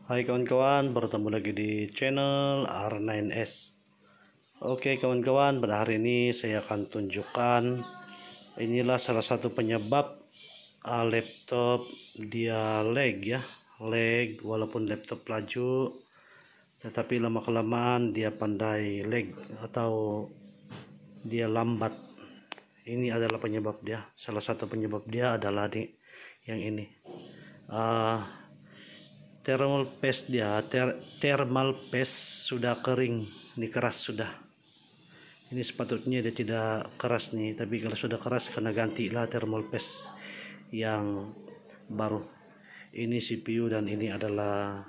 Hai kawan-kawan, bertemu lagi di channel R9S. Oke kawan-kawan, pada hari ini saya akan tunjukkan inilah salah satu penyebab laptop dia lag ya. Lag walaupun laptop laju, tetapi lama-kelamaan dia pandai lag atau dia lambat. Ini adalah penyebab dia. Salah satu penyebab dia adalah yang ini. Thermal paste dia, thermal paste sudah kering, ini keras sudah. Ini sepatutnya dia tidak keras nih, tapi kalau sudah keras kena gantilah thermal paste yang baru. Ini CPU dan ini adalah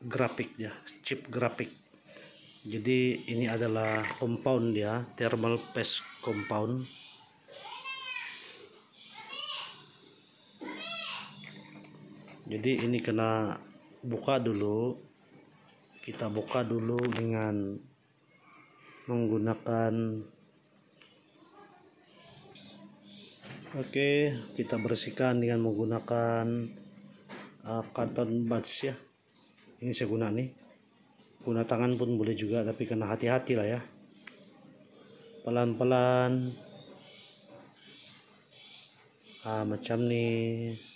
grafik dia, chip grafik. Jadi ini adalah compound dia, thermal paste compound. Jadi ini kena buka dulu. Kita buka dulu dengan menggunakan kita bersihkan dengan menggunakan karton buds ya. Ini saya guna nih. Guna tangan pun boleh juga, tapi kena hati-hati lah ya. Pelan-pelan. Macam nih.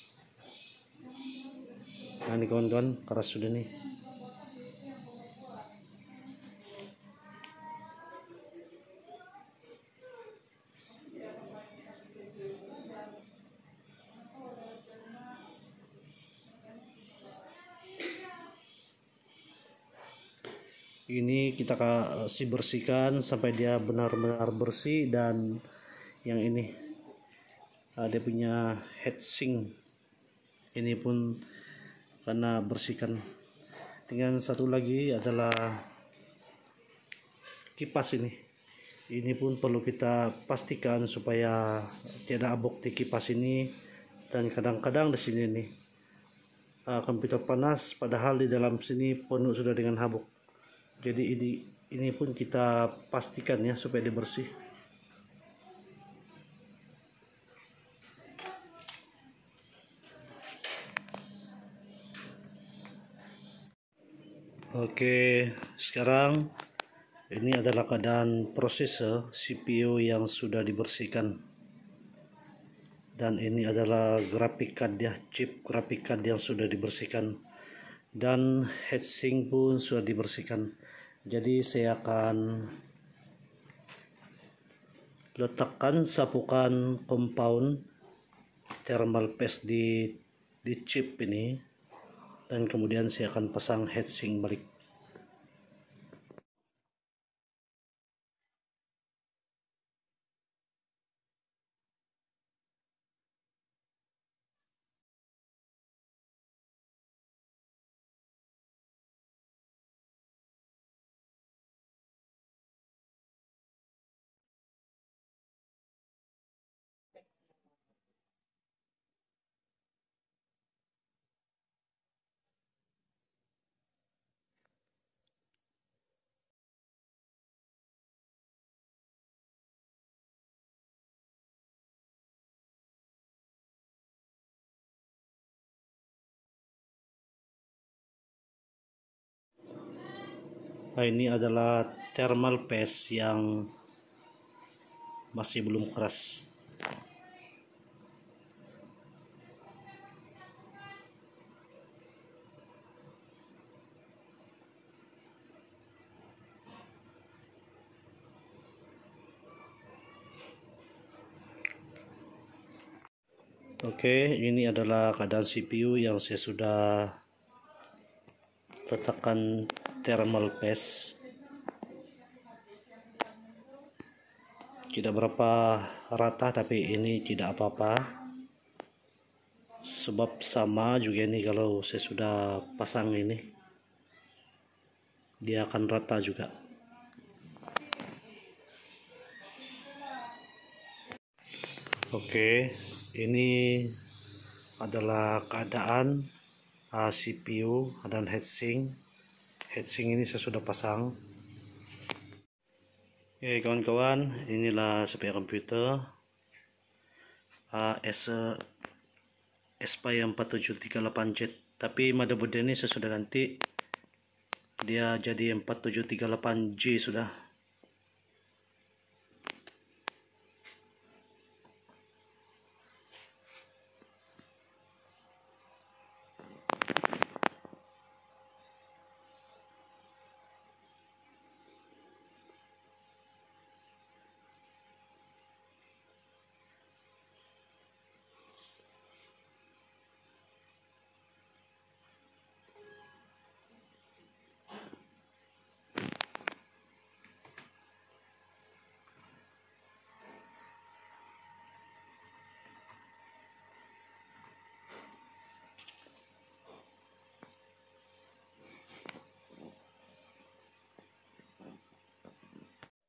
Nah ini kawan-kawan, keras sudah nih. Ini kita kasih bersihkan sampai dia benar-benar bersih. Dan yang ini dia punya heatsink, ini pun karena bersihkan. Dengan satu lagi adalah kipas ini pun perlu kita pastikan supaya tidak abuk di kipas ini. Dan kadang-kadang di sini nih komputer panas, padahal di dalam sini penuh sudah dengan habuk. Jadi ini pun kita pastikan ya supaya dia bersih. Oke, sekarang ini adalah keadaan prosesor CPU yang sudah dibersihkan. Dan ini adalah graphic card ya, chip graphic card yang sudah dibersihkan. Dan heatsink pun sudah dibersihkan. Jadi saya akan letakkan sapukan compound thermal paste di chip ini, dan kemudian saya akan pasang heatsink balik. Nah, ini adalah thermal paste yang masih belum keras. Oke, ini adalah keadaan CPU yang saya sudah letakkan thermal paste. Tidak berapa rata, tapi ini tidak apa-apa, sebab sama juga ini kalau saya sudah pasang ini dia akan rata juga. Oke, ini adalah keadaan CPU dan heatsink. Heatsink ini saya sudah pasang. Oke kawan-kawan, inilah CPU komputer Acer Espaya 4738Z, tapi motherboard ini saya sudah ganti, dia jadi 4738G sudah.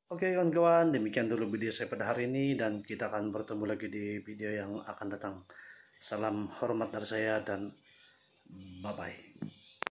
Oke kawan-kawan, demikian dulu video saya pada hari ini, dan kita akan bertemu lagi di video yang akan datang. Salam hormat dari saya dan bye-bye.